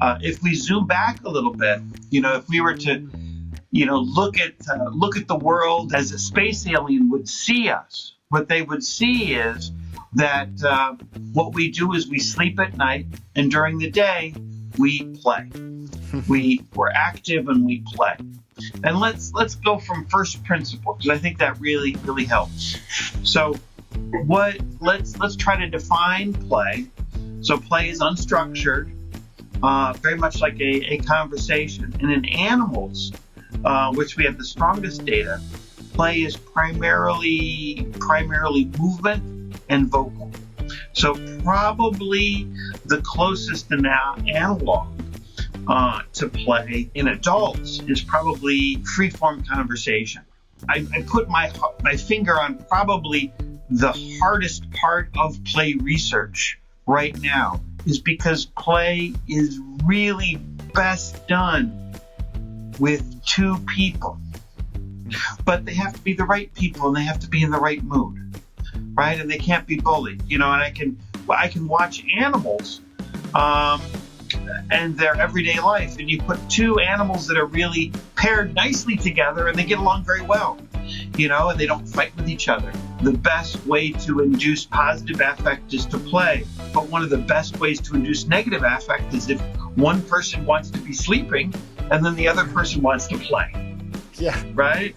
If we zoom back a little bit, if we were to, look at the world as a space alien would see us, what they would see is that what we do is we sleep at night, and during the day we play. We're active and we play. And let's go from first principle, because I think that really helps. So let's try to define play. So play is unstructured, very much like a conversation. And in animals, which we have the strongest data, play is primarily movement and vocal. So probably the closest analog to play in adults is probably free-form conversation. I put my finger on probably the hardest part of play research right now, is because play is really best done with two people. But they have to be the right people, and they have to be in the right mood, right? And they can't be bullied, and I can watch animals and their everyday life, and you put two animals that are really paired nicely together and they get along very well, and they don't fight with each other. The best way to induce positive affect is to play, but one of the best ways to induce negative affect is if one person wants to be sleeping and then the other person wants to play. Yeah. Right?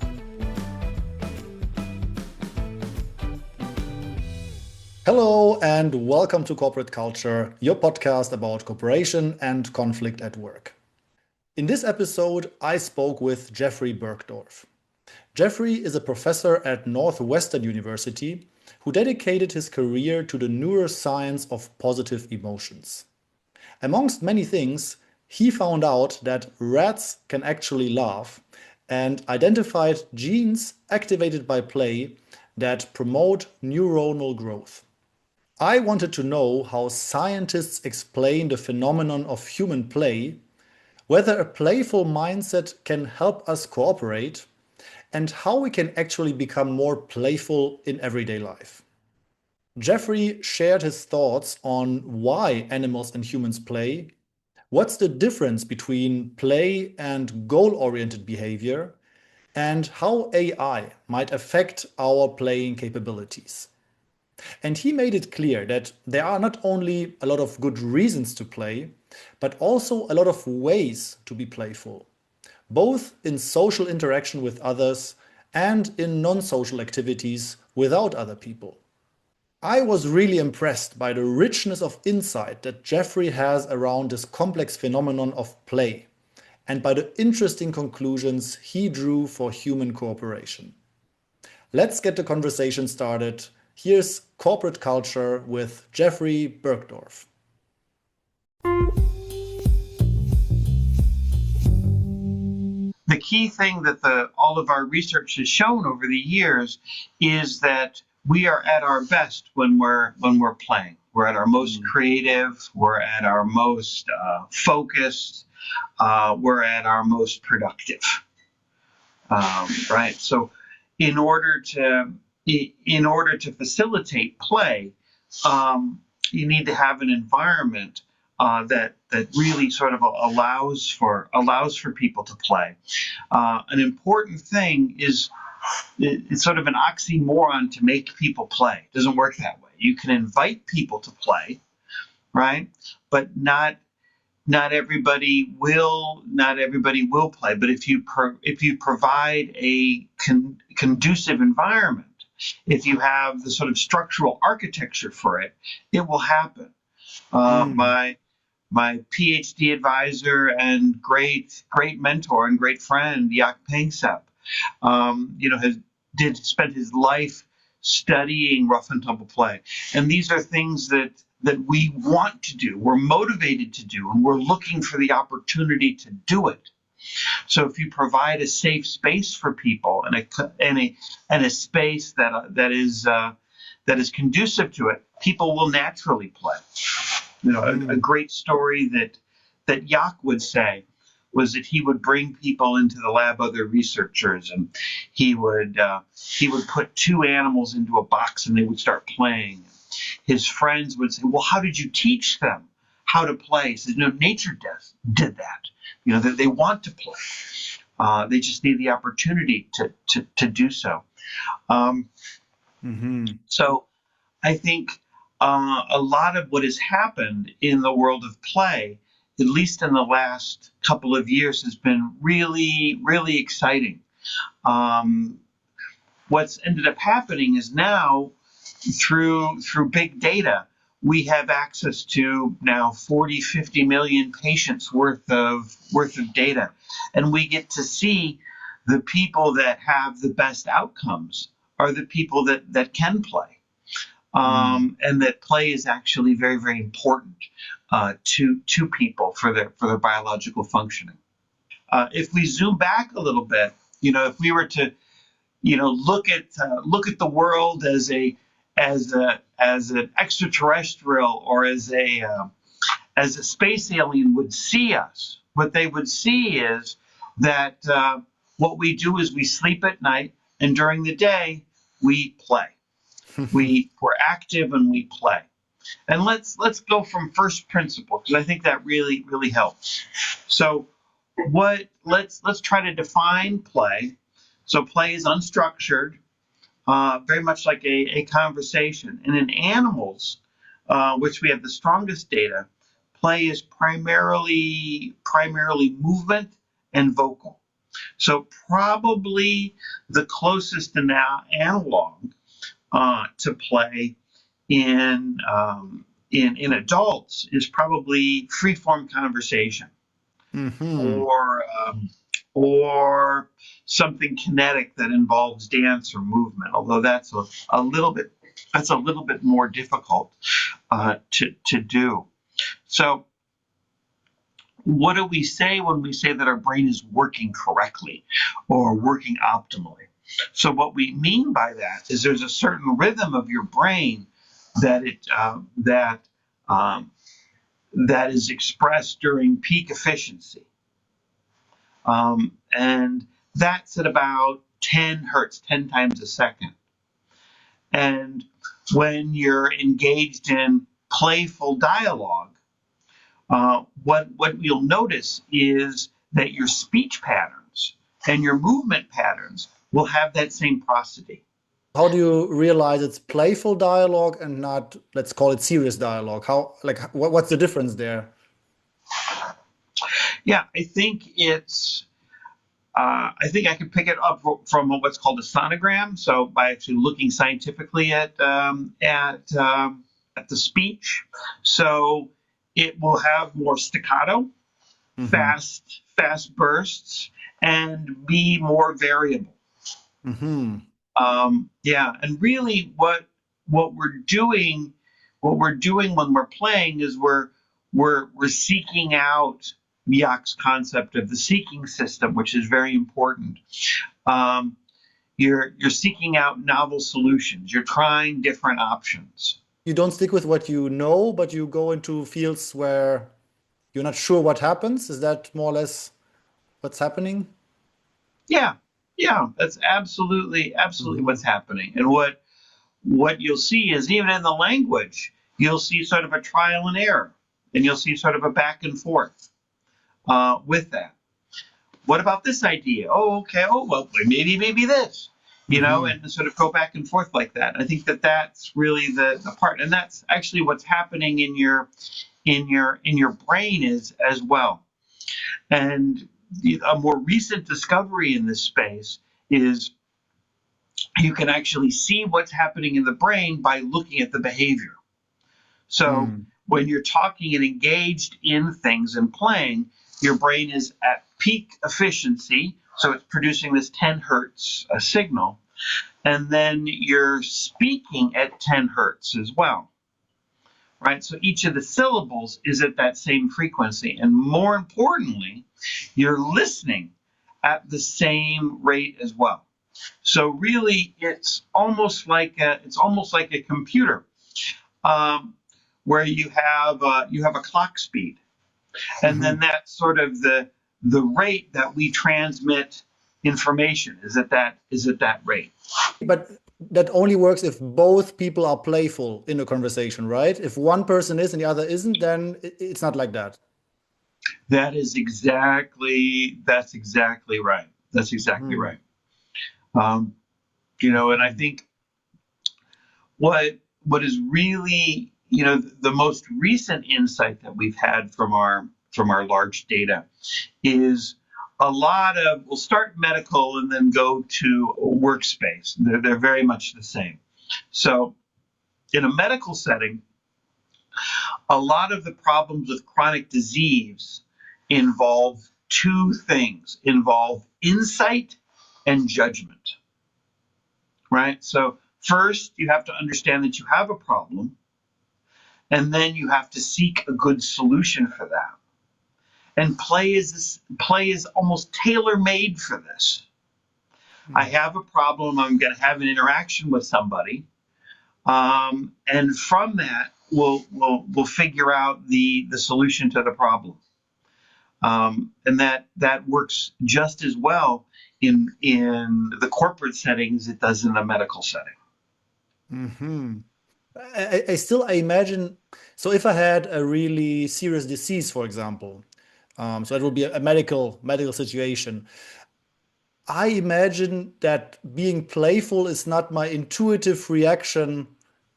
Hello and welcome to Corporate Culture, your podcast about cooperation and conflict at work. In this episode, I spoke with Jeffrey Burgdorf. Jeffrey is a professor at Northwestern University who dedicated his career to the neuroscience of positive emotions. Amongst many things, he found out that rats can actually laugh and identified genes activated by play that promote neuronal growth. I wanted to know how scientists explain the phenomenon of human play, whether a playful mindset can help us cooperate, and how we can actually become more playful in everyday life. Jeffrey shared his thoughts on why animals and humans play, what's the difference between play and goal-oriented behavior, and how AI might affect our playing capabilities. And he made it clear that there are not only a lot of good reasons to play, but also a lot of ways to be playful, both in social interaction with others and in non-social activities without other people. I was really impressed by the richness of insight that Jeffrey has around this complex phenomenon of play, and by the interesting conclusions he drew for human cooperation. Let's get the conversation started. Here's Corporate Culture with Jeffrey Burgdorf. The key thing that all of our research has shown over the years is that we are at our best when we're playing. We're at our most creative. We're at our most focused. We're at our most productive. Right. So, in order to facilitate play, you need to have an environment that really sort of allows for people to play. An important thing is it's sort of an oxymoron to make people play. It doesn't work that way. You can invite people to play, right? But not everybody will play. But if you provide a conducive environment, if you have the sort of structural architecture for it, it will happen. My PhD advisor and great mentor and great friend, Jaak Panksepp, spent his life studying rough and tumble play. And these are things that we want to do, we're motivated to do, and we're looking for the opportunity to do it. So if you provide a safe space for people and a space that is conducive to it, people will naturally play. A great story that Jaak would say was that he would bring people into the lab, other researchers, and he would put two animals into a box and they would start playing. His friends would say, "Well, how did you teach them how to play. He says, nature did that. That they want to play. They just need the opportunity to do so. Um, so I think a lot of what has happened in the world of play, at least in the last couple of years, has been really, really exciting. What's ended up happening is now through big data, we have access to now 40, 50 million patients worth of data. And we get to see the people that have the best outcomes are the people that can play. And that play is actually very, very important to people for their biological functioning. If we zoom back a little bit, if we were to look at the world as an extraterrestrial, or as a space alien would see us, what they would see is that what we do is we sleep at night, and during the day we play. We're active and we play. And let's go from first principle, because I think that really, really helps. So let's try to define play. So play is unstructured, very much like a conversation. And in animals, which we have the strongest data, play is primarily movement and vocal. So probably the closest analog to play in adults is probably free-form conversation, or something kinetic that involves dance or movement. Although that's a little bit more difficult to do. So, what do we say when we say that our brain is working correctly or working optimally? So what we mean by that is there's a certain rhythm of your brain that is expressed during peak efficiency, and that's at about 10 hertz, 10 times a second. And when you're engaged in playful dialogue, what you'll notice is that your speech patterns and your movement patterns will have that same prosody. How do you realize it's playful dialogue and not, let's call it serious dialogue? What's the difference there? Yeah, I think I can pick it up from what's called a sonogram. So by actually looking scientifically at the speech, so it will have more staccato, fast bursts, and be more variable. And really, what we're doing when we're playing is we're seeking out Jacques' concept of the seeking system, which is very important. You're seeking out novel solutions. You're trying different options. You don't stick with what you know, but you go into fields where you're not sure what happens. Is that more or less what's happening? Yeah, that's absolutely what's happening. And what you'll see is, even in the language, you'll see sort of a trial and error, and you'll see sort of a back and forth with that. What about this idea? Oh, okay. Oh, well, maybe this, and sort of go back and forth like that. I think that's really the part, and that's actually what's happening in your brain as well. And a more recent discovery in this space is you can actually see what's happening in the brain by looking at the behavior. So when you're talking and engaged in things and playing, your brain is at peak efficiency, so it's producing this 10 hertz signal, and then you're speaking at 10 hertz as well. Right? So each of the syllables is at that same frequency. And more importantly, you're listening at the same rate as well. So really, it's almost like a computer, where you have a clock speed, and then that's sort of the rate that we transmit information is at that rate. But that only works if both people are playful in a conversation, right? If one person is and the other isn't, then it's not like that. That's exactly right. That's exactly Hmm. right. Um, and I think what what is really, the most recent insight that we've had from our large data is a lot of, we'll start medical and then go to workspace. They're very much the same. So in a medical setting, a lot of the problems with chronic disease involve two things, involve insight and judgment, right? So first you have to understand that you have a problem, and then you have to seek a good solution for that. And play is almost tailor-made for this. I Hmm. have a problem, I'm going to have an interaction with somebody, and from that we'll figure out the solution to the problem. And that works just as well in the corporate setting as it does in the medical setting. Hmm. I imagine. So if I had a really serious disease, for example, so it would be a medical situation. I imagine that being playful is not my intuitive reaction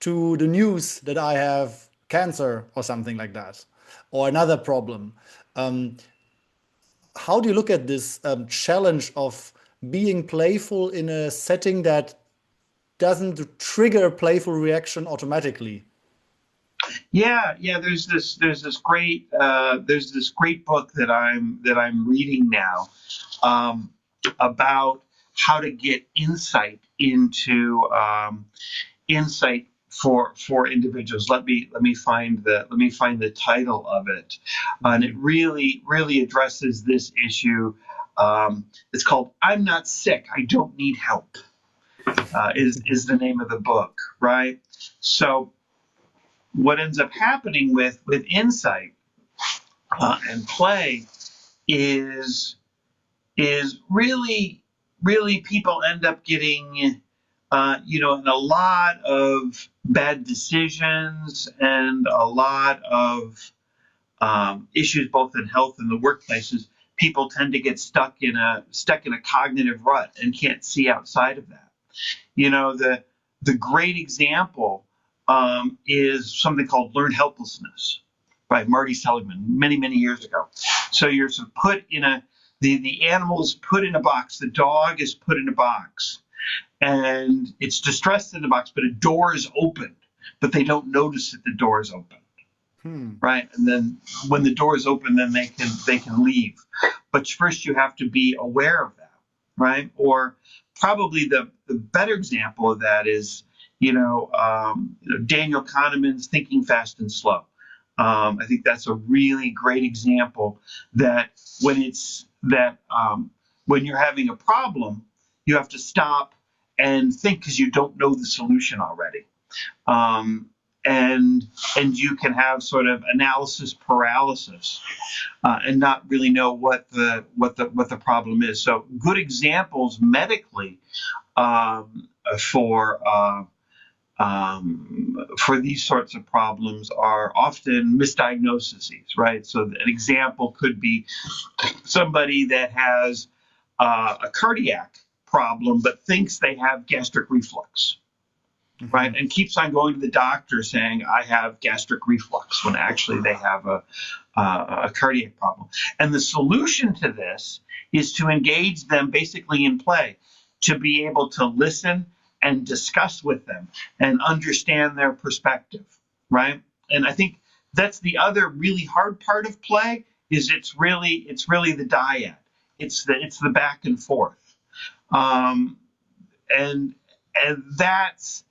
to the news that I have cancer or something like that, or another problem. Um, how do you look at this challenge of being playful in a setting that doesn't trigger a playful reaction automatically? Yeah. There's this great book that I'm reading now, about how to get insight for individuals. Let me find the title of it, and it Mhm. really addresses this issue. It's called "I'm Not Sick, I Don't Need Help." Is the name of the book, right? So what ends up happening with insight and play is really people end up getting in a lot of bad decisions and a lot of issues both in health and the workplaces. People tend to get stuck in a cognitive rut and can't see outside of that. The great example is something called learned helplessness by Marty Seligman many years ago. So you're sort of put in a the animal is put in a box, the dog is put in a box, and it's distressed in the box, but a door is open, but they don't notice that the door is open, Hmm. right? And then when the door is open, then they can leave. But first you have to be aware of that, right? Or probably the better example of that is, Daniel Kahneman's Thinking Fast and Slow. I think that's a really great example that when you're having a problem, you have to stop and think because you don't know the solution already. Um, and you can have sort of analysis paralysis, and not really know what the problem is. So good examples medically, for for these sorts of problems are often misdiagnoses, right? So an example could be somebody that has a cardiac problem but thinks they have gastric reflux, right? Mhm. And keeps on going to the doctor saying, I have gastric reflux, when actually they have a cardiac problem. And the solution to this is to engage them basically in play, to be able to listen and discuss with them and understand their perspective, right? And I think that's the other really hard part of play is it's really the dyad. It's the back and forth. Um, and that's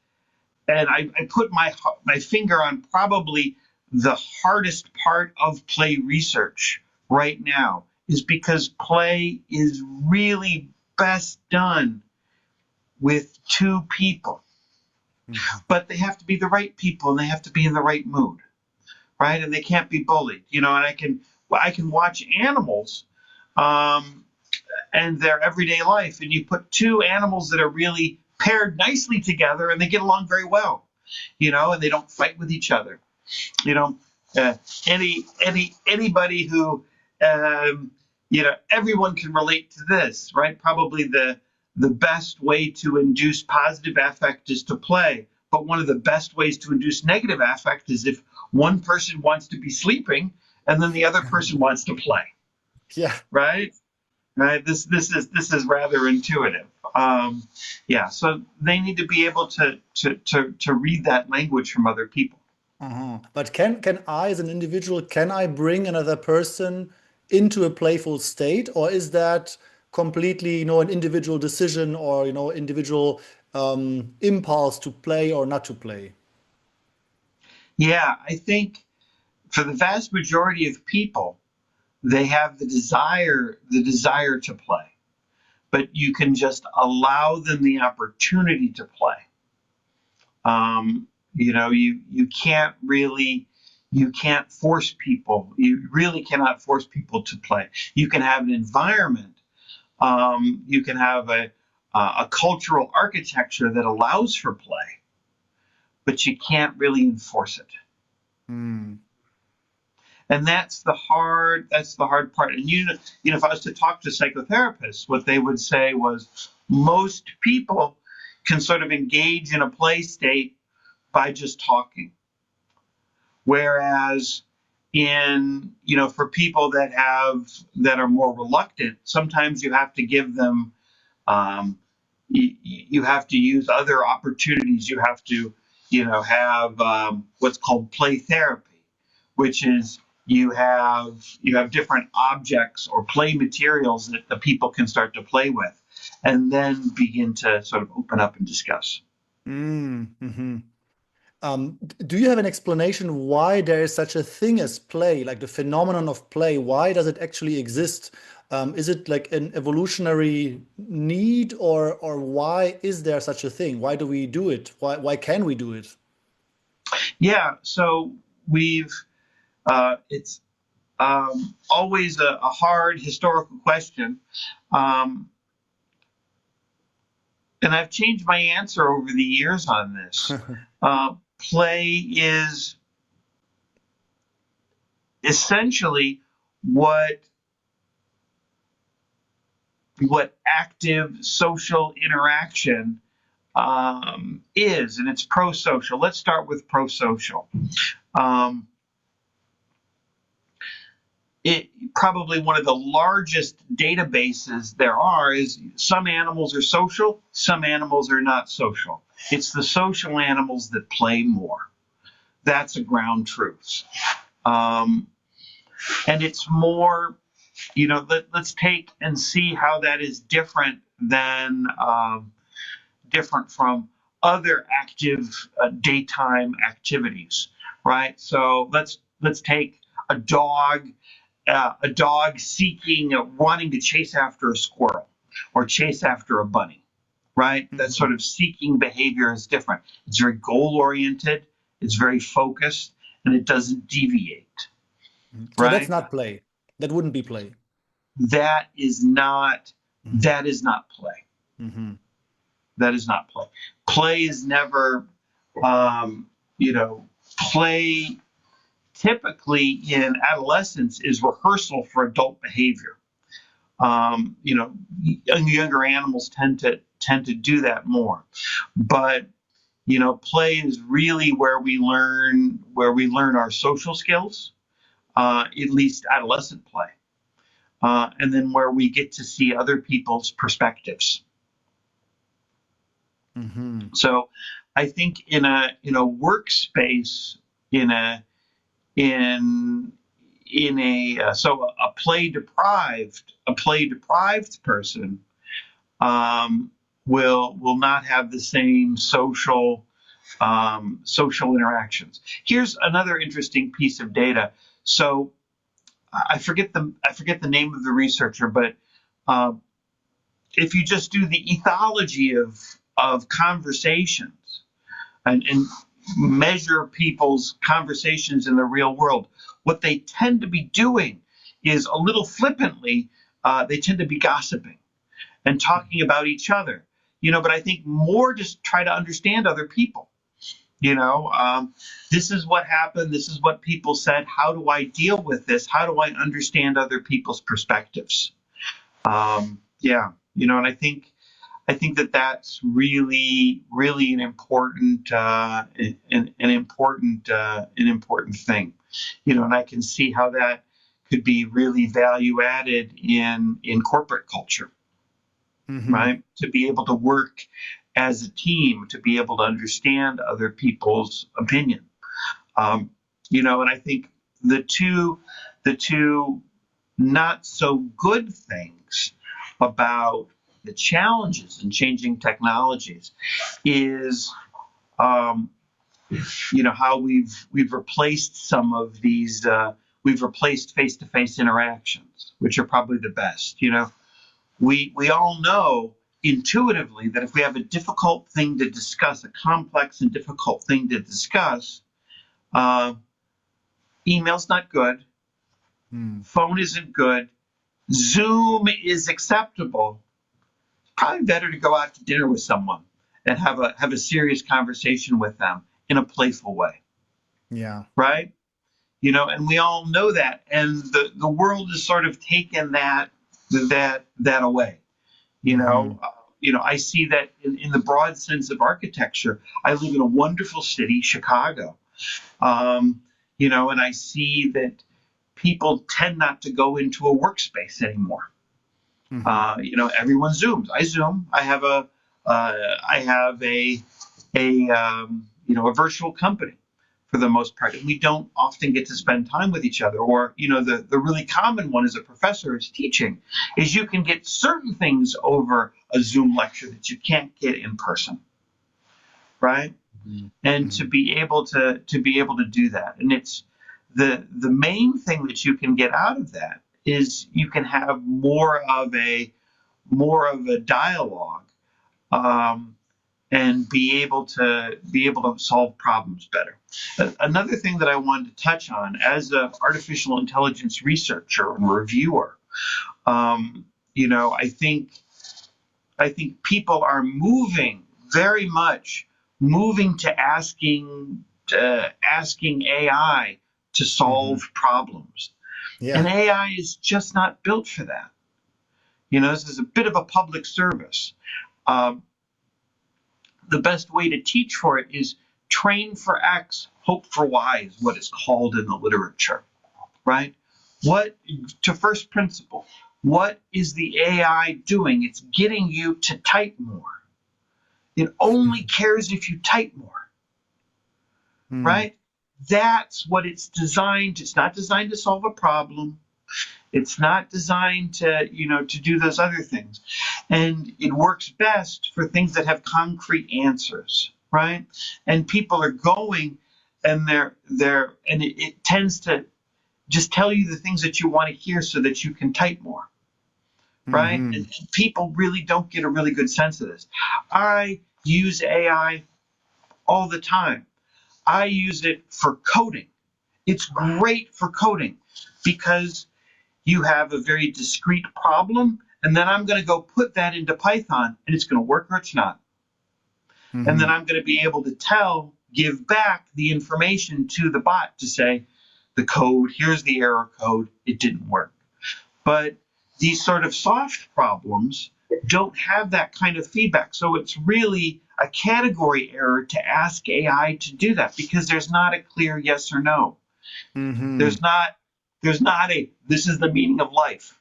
and I put my finger on probably the hardest part of play research right now is because play is really best done with two people, Mhm. but they have to be the right people and they have to be in the right mood, right? And they can't be bullied, and I can watch animals, um, and their everyday life, and you put two animals that are really paired nicely together and they get along very well, and they don't fight with each other. You know, anybody who, everyone can relate to this, right? Probably the best way to induce positive affect is to play. But one of the best ways to induce negative affect is if one person wants to be sleeping and then the other person wants to play. Yeah. Right. Right. This is rather intuitive. So they need to be able to read that language from other people. But can I, as an individual, can I bring another person into a playful state, or is that completely, an individual decision or, individual impulse to play or not to play? Yeah, I think for the vast majority of people, they have the desire to play, but you can just allow them the opportunity to play. You can't force people. You really cannot force people to play. You can have an environment. You can have a cultural architecture that allows for play, but you can't really enforce it. And that's the hard part. And if I was to talk to psychotherapists, what they would say was most people can sort of engage in a play state by just talking. Whereas for people that are more reluctant, sometimes you have to give them, you have to use other opportunities. You have to, have what's called play therapy, which is you have different objects or play materials that the people can start to play with, and then begin to sort of open up and discuss. Mm-hmm. Do you have an explanation why there is such a thing as play, like the phenomenon of play? Why does it actually exist? Is it like an evolutionary need, or why is there such a thing? Why do we do it? Why can we do it? Yeah, so it's always a hard historical question. And I've changed my answer over the years on this. Play is essentially what active social interaction is, and it's pro-social. Let's start with pro-social. Probably one of the largest databases there are is some animals are social, some animals are not social. It's the social animals that play more. That's a ground truth. And it's more, let's take and see how that is different from other active daytime activities, right? So let's take a dog wanting to chase after a squirrel or chase after a bunny, right? Mm-hmm. That sort of seeking behavior is different. It's very goal-oriented, it's very focused, and it doesn't deviate. So right? That's not play. That wouldn't be play. That is not play. Mm-hmm. That is not play. Play is never, play typically in adolescence is rehearsal for adult behavior. Younger animals tend to do that more, but play is really where we learn our social skills, at least adolescent play, and then where we get to see other people's perspectives. Mm-hmm. So I think in a workspace, a play deprived person will not have the same social interactions. Here's another interesting piece of data. So I forget the name of the researcher, but if you just do the ethology of conversations and measure people's conversations in the real world, what they tend to be doing is a little flippantly, they tend to be gossiping and talking about each other. but I think more just try to understand other people. This is what happened. This is what people said. How do I deal with this? How do I understand other people's perspectives? And I think that that's really, really an important, an important thing. And I can see how that could be really value added in corporate culture, right? To be able to work as a team, to be able to understand other people's opinion. And I think the two not so good things about the challenges in changing technologies is, how we've replaced some of these, we've replaced face-to-face interactions, which are probably the best. We all know intuitively that if we have a difficult thing to discuss, a complex and difficult thing to discuss, email's not good, phone isn't good, Zoom is acceptable. Probably better to go out to dinner with someone and have a serious conversation with them in a playful way. Yeah. Right? And we all know that. And the world has sort of taken that away. I see that in the broad sense of architecture. I live in a wonderful city, Chicago. And I see that people tend not to go into a workspace anymore. Everyone Zooms. I Zoom. I have a virtual company for the most part, and we don't often get to spend time with each other. Or, the really common one as a professor is teaching, is you can get certain things over a Zoom lecture that you can't get in person, right? And to be able to do that, and it's the main thing that you can get out of that is you can have more of a dialogue, and be able to solve problems better. Another thing that I wanted to touch on as an artificial intelligence researcher and reviewer, I think people are very much moving to asking AI to solve problems. Yeah. And AI is just not built for that. This is a bit of a public service. The best way to teach for it is train for X, hope for Y is what it's called in the literature, right? To first principle, what is the AI doing? It's getting you to type more. It only cares if you type more, right? That's what it's designed. It's not designed to solve a problem. It's not designed to do those other things. And it works best for things that have concrete answers, right? And people are going and it tends to just tell you the things that you want to hear so that you can type more, right? And people really don't get a really good sense of this. I use AI all the time. I use it for coding. It's great for coding because you have a very discrete problem, and then I'm going to go put that into Python, and it's going to work or it's not. And then I'm going to be able to give back the information to the bot to say, the code, here's the error code, it didn't work. But these sort of soft problems don't have that kind of feedback. So it's really a category error to ask AI to do that because there's not a clear yes or no. There's not a, this is the meaning of life,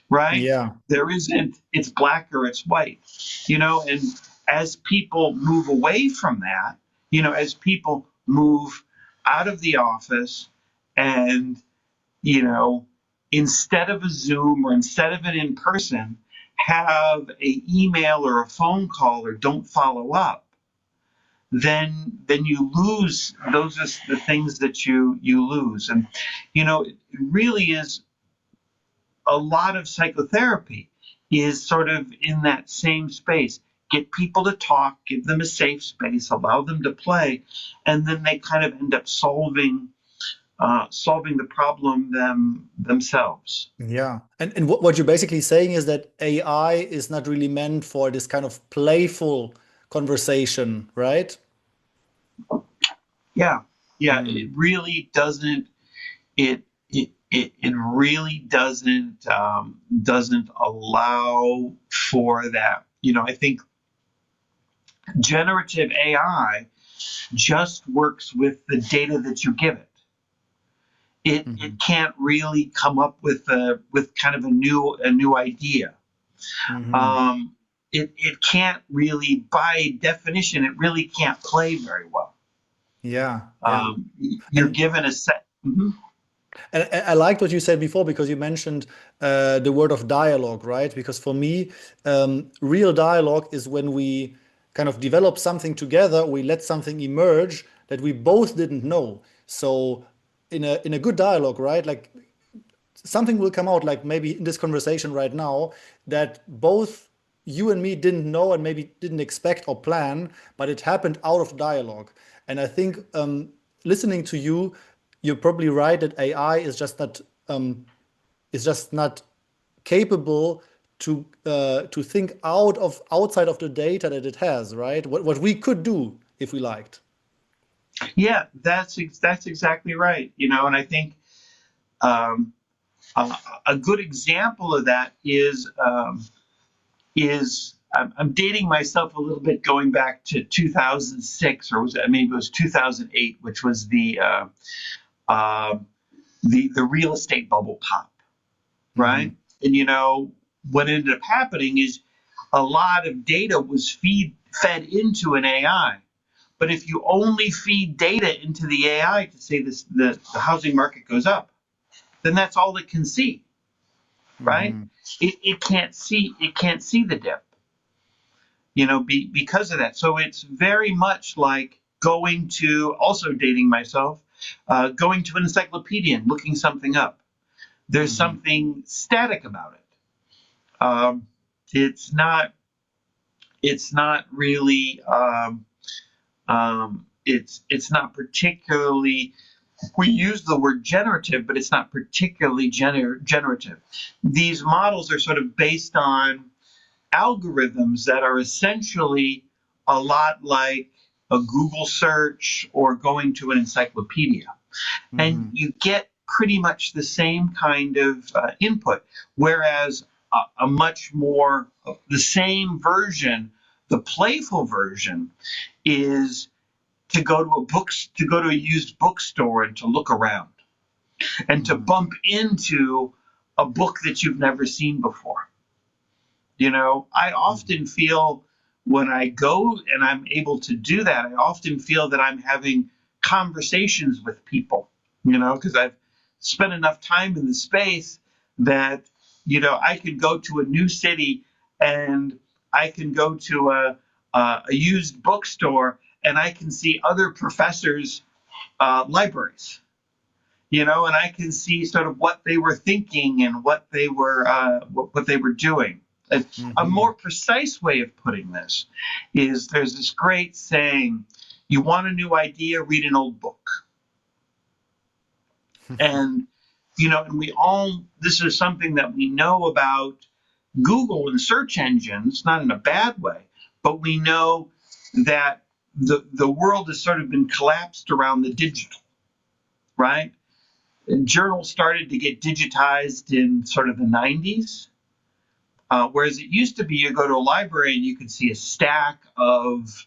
right? Yeah. There isn't, it's black or it's white, and as people move away from that, as people move out of the office and, instead of a Zoom or instead of an in-person, have an email or a phone call or don't follow up, then you lose. Those are the things that you lose. And, it really is a lot of psychotherapy is sort of in that same space. Get people to talk, give them a safe space, allow them to play, and then they kind of end up solving solving the problem themselves. Yeah. And what you're basically saying is that AI is not really meant for this kind of playful conversation, right? Yeah, yeah. It Mm. really doesn't. It really doesn't allow for that. I think generative AI just works with the data that you give it. It Mhm. can't really come up with kind of a new idea. Mhm. Um, it can't really, by definition, it really can't play very well. Yeah, yeah. You're And given a set. Mhm. And I liked what you said before because you mentioned the word of dialogue, right? Because for me, real dialogue is when we kind of develop something together, we let something emerge that we both didn't know. So in a good dialogue, right? Like something will come out, like maybe in this conversation right now, that both you and me didn't know and maybe didn't expect or plan, but it happened out of dialogue. And I think listening to you, you're probably right that AI is just not capable to think outside of the data that it has, right? What we could do if we liked. Yeah, that's exactly right. And I think um, a good example of that is I'm dating myself a little bit, going back to 2006, or maybe it was 2008, which was uh, the real estate bubble pop, right? Hmm. And what ended up happening is a lot of data was fed into an AI. But if you only feed data into the AI to say the housing market goes up, then that's all it can see, right? Hmm. It can't see the dip, because of that. So it's very much like going to, also dating myself, going to an encyclopedia and looking something up. There's Hmm. something static about it. It's not. It's not really. It's not particularly. We use the word generative, but it's not particularly generative. These models are sort of based on algorithms that are essentially a lot like a Google search or going to an encyclopedia. And Hmm. you get pretty much the same kind of input, whereas a much more, the same version, the playful version, is to go to a used bookstore and to look around and to Hmm. bump into a book that you've never seen before. I often feel, when I go and I'm able to do that, I often feel that I'm having conversations with people, because I've spent enough time in the space that, I could go to a new city and I can go to a used bookstore and I can see other professors' libraries, and I can see sort of what they were thinking and what they were doing. A Hmm. more precise way of putting this is, there's this great saying: "You want a new idea? Read an old book." And and we all, this is something that we know about Google and search engines, not in a bad way, but we know that the world has sort of been collapsed around the digital, right? Journals started to get digitized in sort of the 90s. Whereas it used to be, you go to a library and you could see a stack of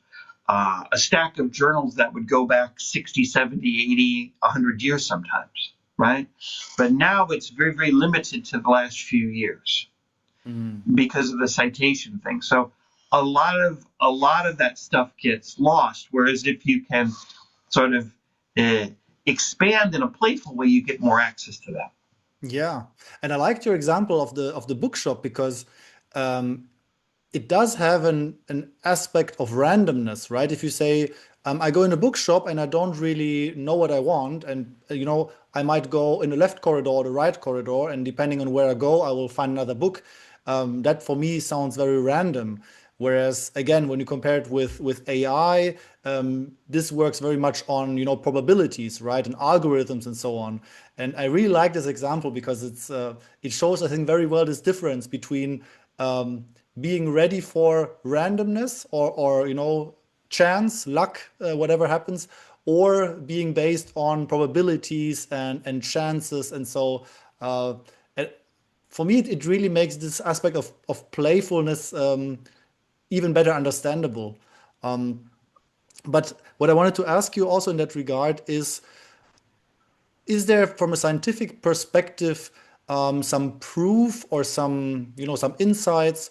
journals that would go back 60, 70, 80, 100 years sometimes, right? But now it's very, very limited to the last few years Hmm. because of the citation thing. So a lot of that stuff gets lost. Whereas if you can sort of uh, expand in a playful way, you get more access to that. Yeah, and I liked your example of the bookshop because um, it does have an aspect of randomness, right? If you say, I go in a bookshop and I don't really know what I want, and I might go in the left corridor or the right corridor, and depending on where I go, I will find another book. That for me sounds very random. Whereas again, when you compare it with AI, this works very much on, probabilities, right, and algorithms and so on. And I really like this example because it shows, I think, very well this difference between being ready for randomness or chance, luck, whatever happens, or being based on probabilities and chances. And so and for me, it really makes this aspect of playfulness even better understandable. But what I wanted to ask you also in that regard is there, from a scientific perspective, some proof or some insights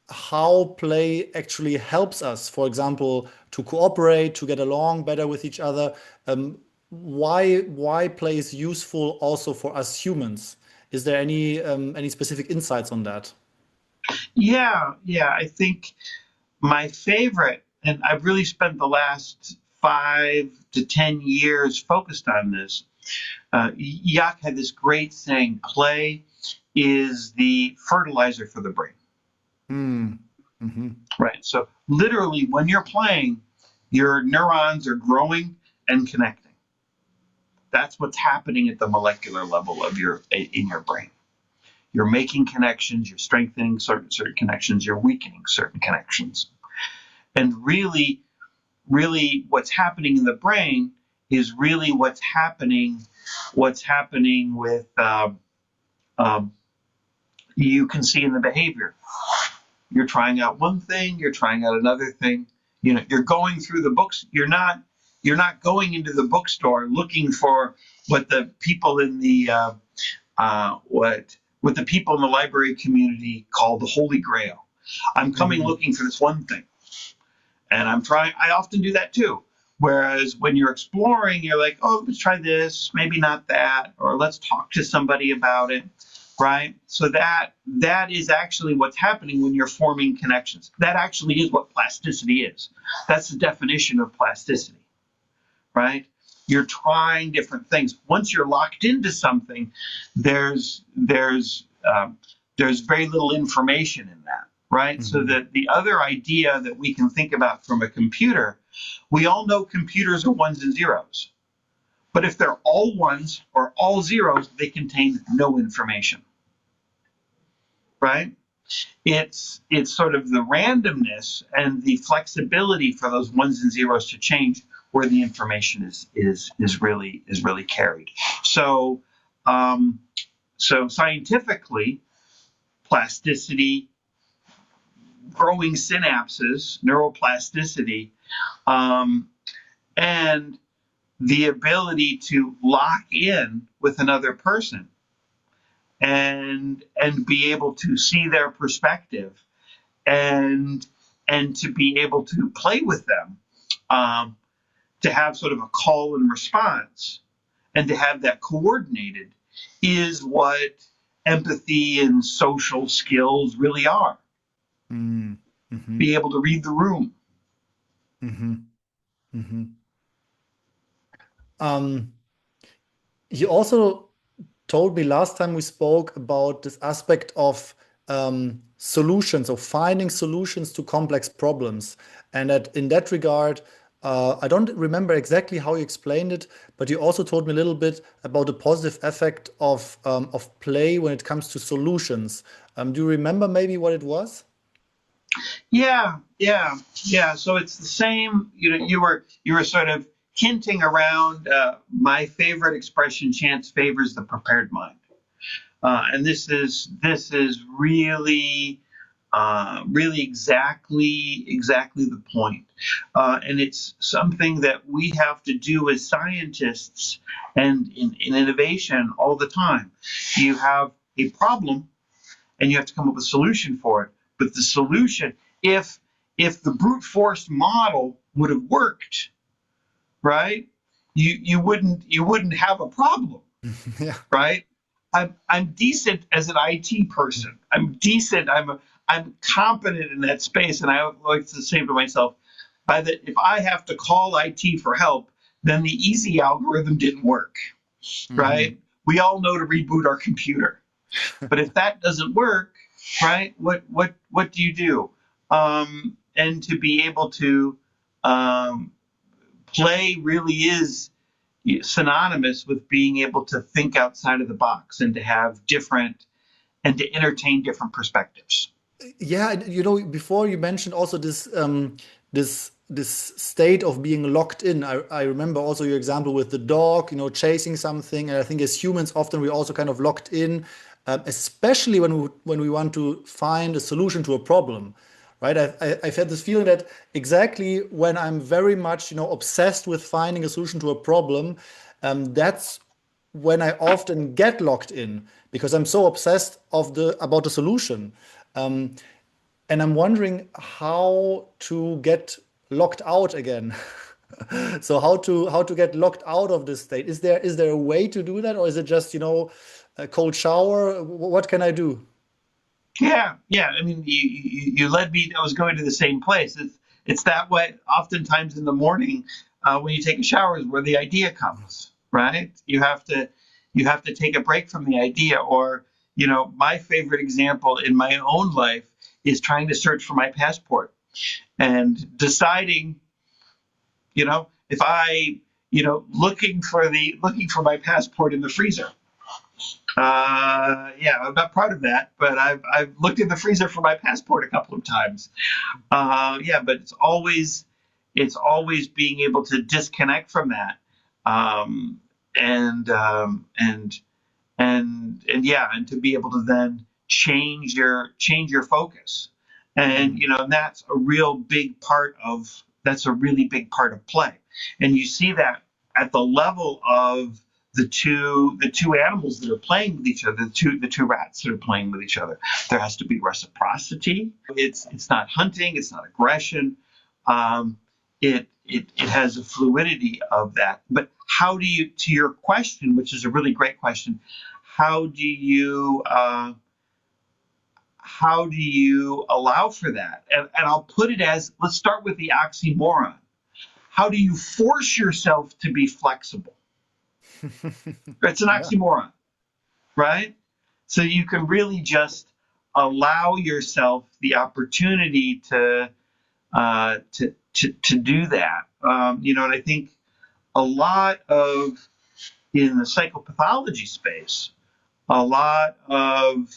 how play actually helps us, for example, to cooperate, to get along better with each other? Why play is useful also for us humans? Is there any specific insights on that? Yeah, I think my favorite, and I've really spent the last 5 to 10 years focused on this. Jack had this great saying: play is the fertilizer for the brain. Hmm. Hmm. Right. So literally, when you're playing, your neurons are growing and connecting. That's what's happening at the molecular level of in your brain. You're making connections, you're strengthening certain connections, you're weakening certain connections. And really what's happening in the brain is really what's happening with you can see in the behavior. You're trying out one thing, you're trying out another thing. You're going through the books. You're not going into the bookstore looking for what the people in the what the people in the library community call the Holy Grail. I'm coming looking for this one thing. And I often do that too. Whereas when you're exploring, you're like, oh, let's try this, maybe not that, or let's talk to somebody about it, right? So that is actually what's happening when you're forming connections. That actually is what plasticity is. That's the definition of plasticity, right? You're trying different things. Once you're locked into something, there's very little information in that. Right. Mm-hmm. So that the other idea that we can think about from a computer, we all know computers are ones and zeros. But if they're all ones or all zeros, they contain no information. Right. It's sort of the randomness and the flexibility for those ones and zeros to change where the information is really carried. So scientifically, plasticity, growing synapses, neuroplasticity, and the ability to lock in with another person and be able to see their perspective and to be able to play with them, to have sort of a call and response and to have that coordinated is what empathy and social skills really are. Mm-hmm. Be able to read the room. Mm-hmm. Mm-hmm. You also told me last time we spoke about this aspect of solutions, of finding solutions to complex problems. And that in that regard, I don't remember exactly how you explained it, but you also told me a little bit about the positive effect of play when it comes to solutions. Do you remember maybe what it was? Yeah. So it's the same. You were sort of hinting around my favorite expression: chance favors the prepared mind. And this is really exactly the point. And it's something that we have to do as scientists and in innovation all the time. You have a problem and you have to come up with a solution for it. But the solution, if the brute force model would have worked, right, you wouldn't have a problem. Yeah. Right? I'm decent as an IT person. I'm decent. I'm competent in that space, and I like to say to myself, if I have to call IT for help, then the easy algorithm didn't work. Right? We all know to reboot our computer. But if that doesn't work, right, what do you do? and to be able to um, play really is synonymous with being able to think outside of the box and to have different and to entertain different perspectives. Yeah, and, before you mentioned also this state of being locked in. I remember also your example with the dog, chasing something. And I think as humans, often we're also kind of locked in, especially when we want to find a solution to a problem, right? I've had this feeling that exactly when I'm very much, obsessed with finding a solution to a problem, that's when I often get locked in because I'm so obsessed about the solution. Um, and I'm wondering how to get locked out again. So how to get locked out of this state? Is there a way to do that, or is it just, a cold shower? What can I do? Yeah, yeah. I mean, you led me. I was going to the same place. It's that way. Oftentimes in the morning, when you take a shower, is where the idea comes. Right? You have to take a break from the idea. Or my favorite example in my own life is trying to search for my passport and deciding, if I, looking for my passport in the freezer. Yeah, I'm not proud of that, but I've looked in the freezer for my passport a couple of times. Yeah, but it's always being able to disconnect from that, um, and yeah, and to be able to then change your focus, and Mm, and that's a really big part of play, and you see that at the level of the two animals that are playing with each other, the two rats that are playing with each other. There has to be reciprocity. It's not hunting. It's not aggression. It has a fluidity of that. But how do you, to your question, which is a really great question, how do you allow for that? And I'll put it as, let's start with the oxymoron. How do you force yourself to be flexible? It's an yeah. oxymoron, right? So you can really just allow yourself the opportunity to do that. And I think a lot of in the psychopathology space, a lot of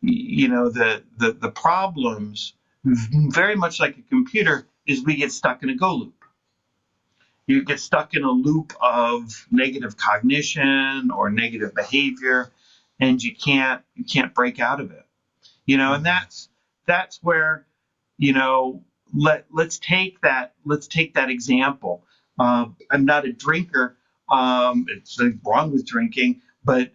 the problems, very much like a computer, is we get stuck in a go loop. You get stuck in a loop of negative cognition or negative behavior, and you can't break out of it. And Mm, that's where you know let's take that example. I'm not a drinker. It's nothing wrong with drinking, but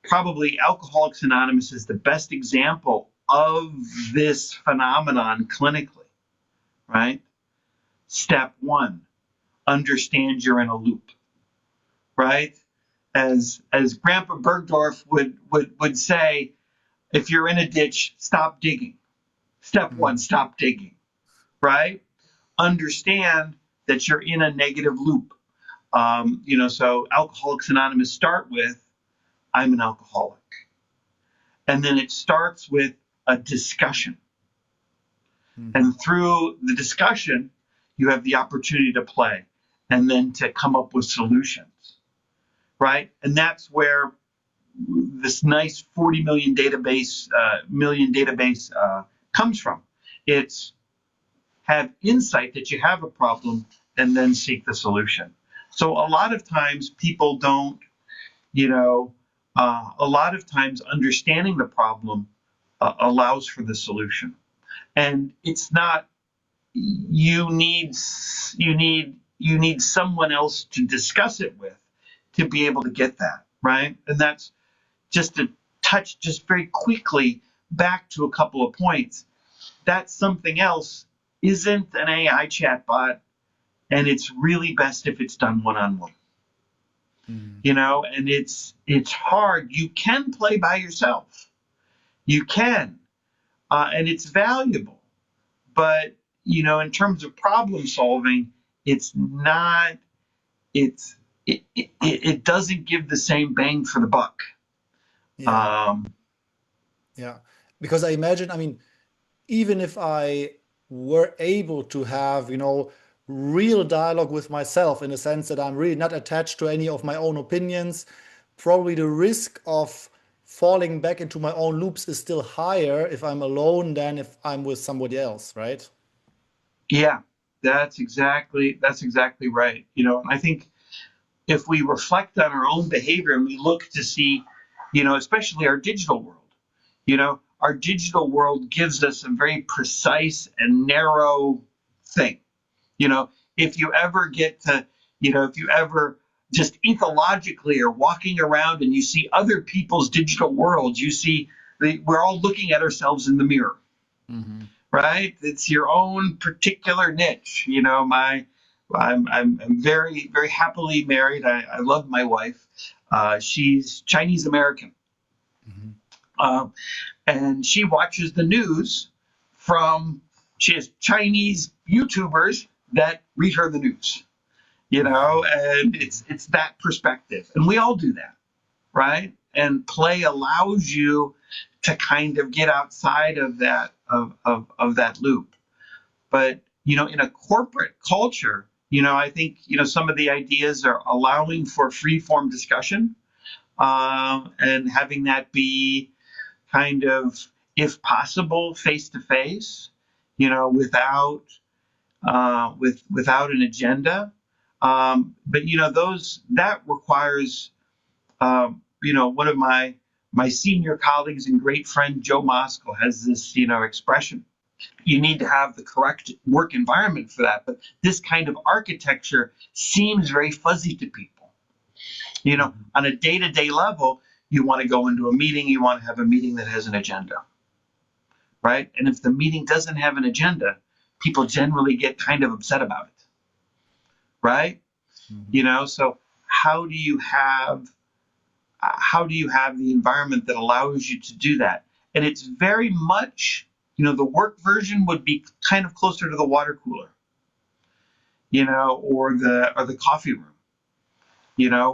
probably Alcoholics Anonymous is the best example of this phenomenon clinically, right? Step one: understand you're in a loop, right? As Grandpa Bergdorf would say, if you're in a ditch, stop digging. Step one: mm, stop digging, right? Understand that you're in a negative loop. So Alcoholics Anonymous start with, I'm an alcoholic. And then it starts with a discussion. mhm. And through the discussion, you have the opportunity to play and then to come up with solutions, right? And that's where this nice 40 million database comes from. It's have insight that you have a problem and then seek the solution. So a lot of times people don't, a lot of times understanding the problem allows for the solution. And it's not, you need someone else to discuss it with to be able to get that, right? And that's just to touch just very quickly back to a couple of points. That something else isn't an AI chatbot, and it's really best if it's done one on one. Mm. And it's hard. You can play by yourself. You can, and it's valuable. But in terms of problem solving, it's not. It doesn't give the same bang for the buck. Yeah, Um, yeah. Because I imagine, I mean, even if I were able to have, real dialogue with myself in the sense that I'm really not attached to any of my own opinions, probably the risk of falling back into my own loops is still higher if I'm alone than if I'm with somebody else, right? Yeah, that's exactly right. And I think if we reflect on our own behavior and we look to see, especially our digital world, our digital world gives us a very precise and narrow thing. You know, if you ever get to, if you ever just ethologically are walking around and you see other people's digital worlds, you see we're all looking at ourselves in the mirror, Mm-hmm. right? It's your own particular niche. I'm very, very happily married. I love my wife. She's Chinese American. Mm-hmm. Um, and she watches the news from, she has Chinese YouTubers that read her the news, and it's that perspective. And we all do that, right? And play allows you to kind of get outside of that of that loop. But in a corporate culture, I think some of the ideas are allowing for free form discussion, and having that be kind of, if possible, face to face, without without an agenda. But those that requires, one of my senior colleagues and great friend Joe Moskal has this expression. You need to have the correct work environment for that, but this kind of architecture seems very fuzzy to people. On a day-to-day level, you want to go into a meeting, you want to have a meeting that has an agenda, right? And if the meeting doesn't have an agenda, people generally get kind of upset about it, right? Mm-hmm. So how do you have the environment that allows you to do that? And it's very much, the work version would be kind of closer to the water cooler, or the coffee room,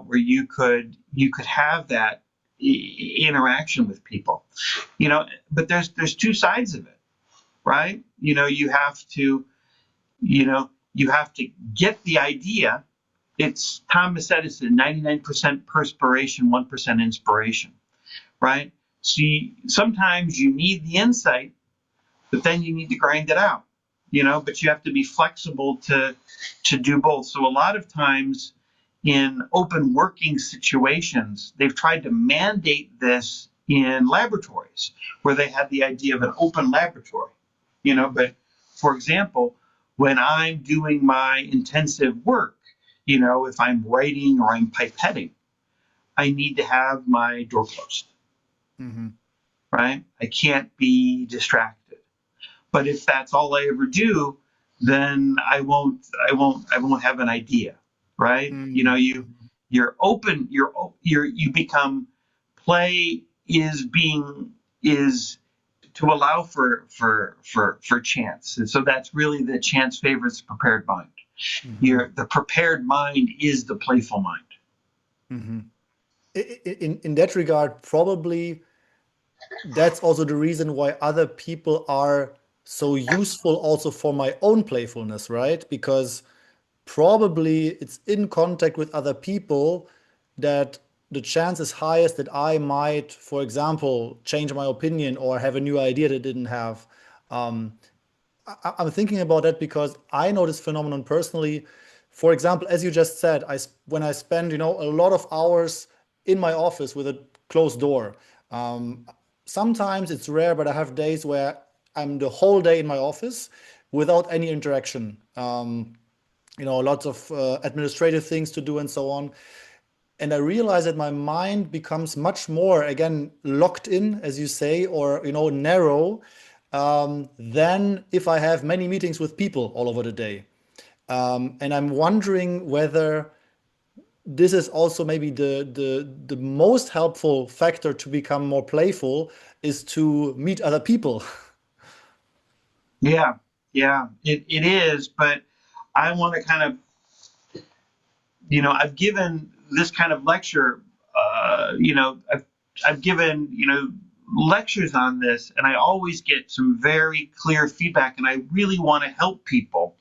where you could have that interaction with people, but there's two sides of it, right? You have to get the idea. It's Thomas Edison, 99% perspiration, 1% inspiration, right? See, sometimes you need the insight, but then you need to grind it out, but you have to be flexible to do both. So a lot of times in open working situations, they've tried to mandate this in laboratories where they had the idea of an open laboratory, but for example, when I'm doing my intensive work, if I'm writing or I'm pipetting, I need to have my door closed, Mm-hmm. right? I can't be distracted. But if that's all I ever do, then I won't have an idea, right? You're open, you become, play is to allow for chance. And so that's really the chance favors the prepared mind. Mm-hmm. The prepared mind is the playful mind. Mm-hmm. In that regard, probably that's also the reason why other people are so useful also for my own playfulness, right? Because probably it's in contact with other people that the chance is highest that I might, for example, change my opinion or have a new idea that I didn't have. Um, I'm thinking about that because I know this phenomenon personally. For example, as you just said, when I spend, a lot of hours in my office with a closed door. Um, Sometimes it's rare, but I have days where I'm the whole day in my office without any interaction. Lots of administrative things to do and so on. And I realize that my mind becomes much more, again, locked in, as you say, or, narrow, than if I have many meetings with people all over the day. And I'm wondering whether this is also maybe the most helpful factor to become more playful is to meet other people. Yeah, yeah, it is. But I want to kind of, I've given this kind of lecture, I've given, lectures on this, and I always get some very clear feedback, and I really want to help people.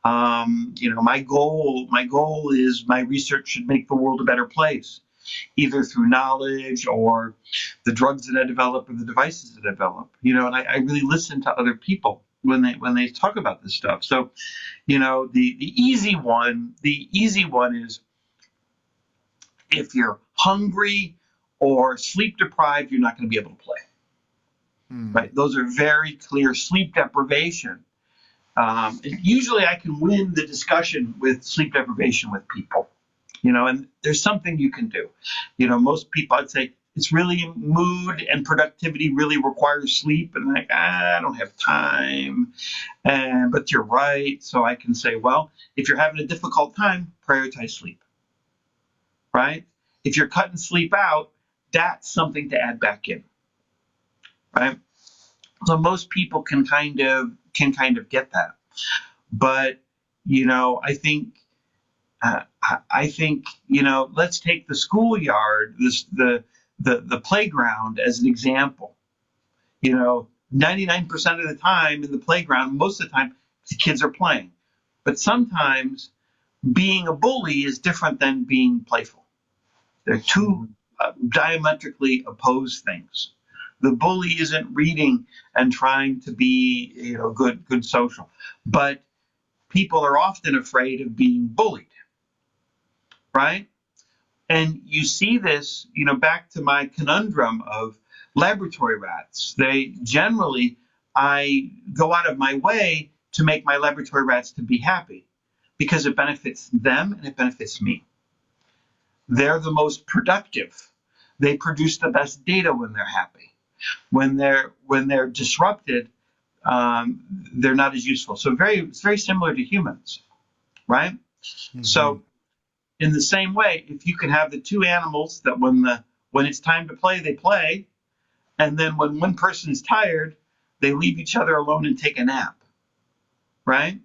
My goal is my research should make the world a better place, either through knowledge or the drugs that I develop or the devices that I develop. And I really listen to other people when they talk about this stuff. So, the easy one is, if you're hungry or sleep deprived, you're not going to be able to play. Right? Those are very clear. Sleep deprivation. And usually I can win the discussion with sleep deprivation with people, and there's something you can do. Most people, I'd say, it's really mood and productivity really requires sleep. And like, I don't have time. But you're right. So I can say, well, if you're having a difficult time, prioritize sleep. Right? If you're cutting sleep out, that's something to add back in. Right? So most people can kind of get that. But, I think, let's take the schoolyard, the playground as an example. 99% of the time in the playground, most of the time, the kids are playing. But sometimes being a bully is different than being playful. They're two diametrically opposed things. The bully isn't reading and trying to be, good social, but people are often afraid of being bullied, right? And you see this, back to my conundrum of laboratory rats. I go out of my way to make my laboratory rats to be happy because it benefits them and it benefits me. They're the most productive. They produce the best data when they're happy. When they're disrupted, they're not as useful. So it's very similar to humans, right? Mm-hmm. So in the same way, if you can have the two animals that when it's time to play, they play, and then when one person's tired, they leave each other alone and take a nap, right?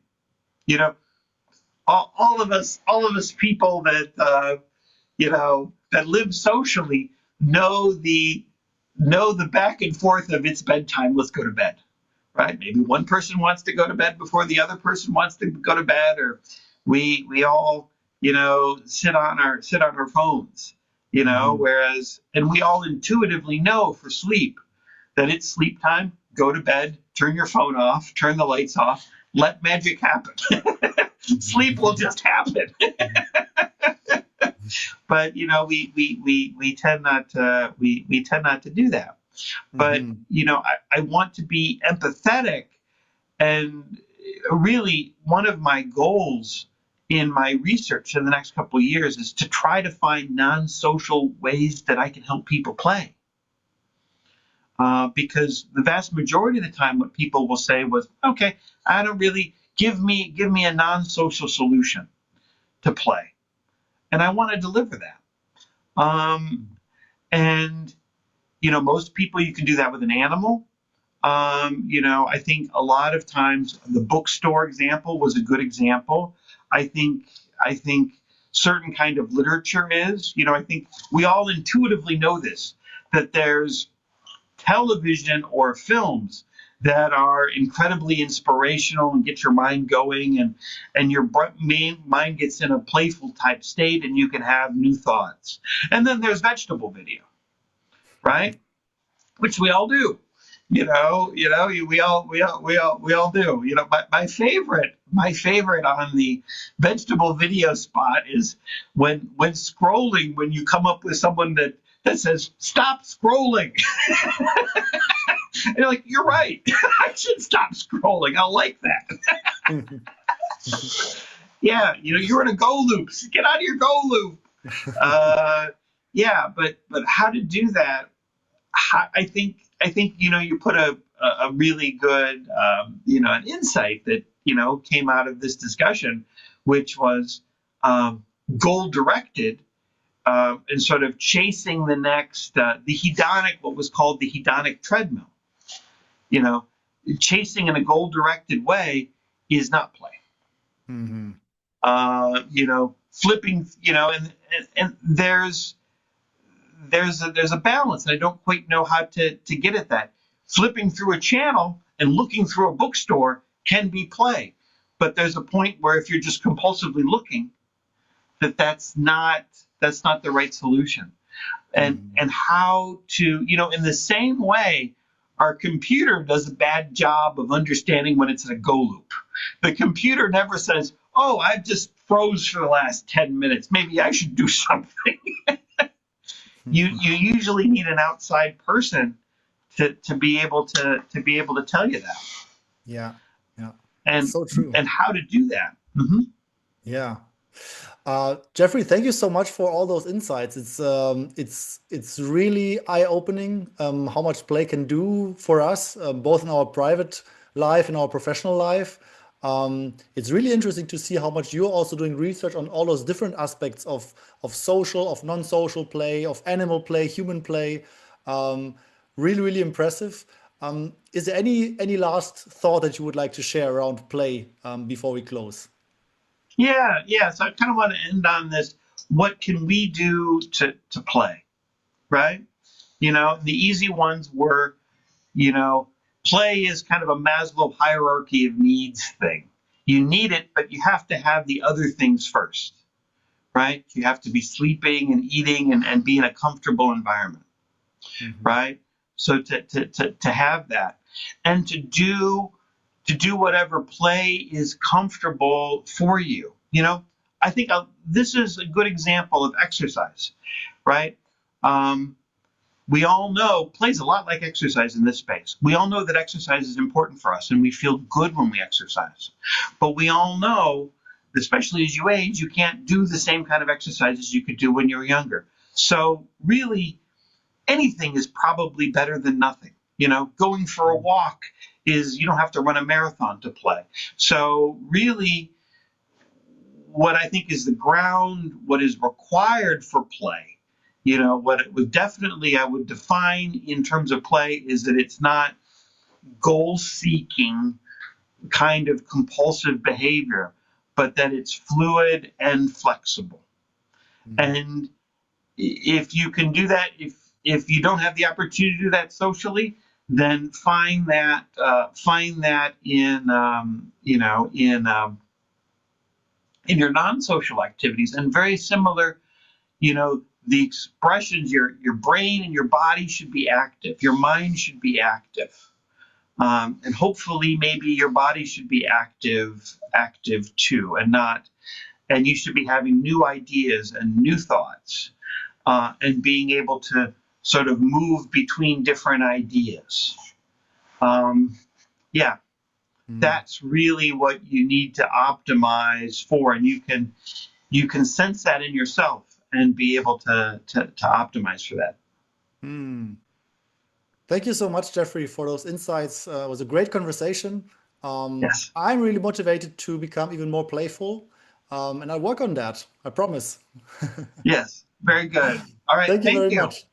All of us people that that live socially know the back and forth of it's bedtime, let's go to bed, right? Maybe one person wants to go to bed before the other person wants to go to bed, or we all sit on our phones, whereas, and we all intuitively know for sleep that it's sleep time, go to bed, turn your phone off, turn the lights off, let magic happen. Sleep will just happen. But we tend not to do that. But I want to be empathetic, and really one of my goals in my research in the next couple of years is to try to find non-social ways that I can help people play. Because the vast majority of the time, what people will say was, "Okay, I don't really give me a non-social solution to play," and I want to deliver that. And most people, you can do that with an animal. I think a lot of times the bookstore example was a good example. I think certain kind of literature is. I think we all intuitively know this, that there's television or films that are incredibly inspirational and get your mind going, and your mind gets in a playful type state, and you can have new thoughts. And then there's vegetable video, right? Which we all do. We all do. My favorite on the vegetable video spot is when scrolling, when you come up with someone that says, "Stop scrolling." And you're like, "You're right. I should stop scrolling. I like that." Yeah, you're in a go loop. Get out of your go loop. Yeah, but how to do that? I think you put a really good an insight that came out of this discussion, which was goal directed. And sort of chasing the next, what was called the hedonic treadmill. Chasing in a goal-directed way is not play. Mm-hmm. Flipping, and there's there's a balance, and I don't quite know how to get at that. Flipping through a channel and looking through a bookstore can be play, but there's a point where if you're just compulsively looking, that's not the right solution. And how to, in the same way, our computer does a bad job of understanding when it's in a go loop. The computer never says, "Oh, I've just froze for the last 10 minutes. Maybe I should do something." You usually need an outside person to be able to tell you that. Yeah, yeah, And so true. and how to do that. Yeah. Jeffrey, thank you so much for all those insights. It's really eye-opening how much play can do for us, both in our private life and our professional life. It's really interesting to see how much you're also doing research on all those different aspects of social, of non-social play, of animal play, human play. Um, Really, really impressive. Is there any last thought that you would like to share around play before we close? Yeah. So I kind of want to end on this. What can we do to play, right? The easy ones were, you know, play is kind of a Maslow hierarchy of needs thing. You need it, but you have to have the other things first, right? You have to be sleeping and eating and be in a comfortable environment, Mhm. right? So to have that and to do whatever play is comfortable for you. I think this is a good example of exercise, right? Um, we all know play's a lot like exercise in this space. We all know that exercise is important for us and we feel good when we exercise. But we all know, especially as you age, you can't do the same kind of exercise as you could do when you were younger. So really, anything is probably better than nothing. Going for a walk you don't have to run a marathon to play. So really, what I think is what is required for play, what it would definitely I would define in terms of play is that it's not goal seeking kind of compulsive behavior, but that it's fluid and flexible. Mm. And if you can do that, if you don't have the opportunity to do that socially, then find that in your non-social activities. And very similar, the expressions, your brain and your body should be active, your mind should be active, and hopefully maybe your body should be active too, and you should be having new ideas and new thoughts, and being able to sort of move between different ideas. Yeah, Mm. that's really what you need to optimize for, and you can sense that in yourself and be able to optimize for that. Mm. Thank you so much, Jeffrey, for those insights. It was a great conversation. Yes, I'm really motivated to become even more playful, and I'll work on that. I promise. yes, very good. All right, Thank you thank very you. much.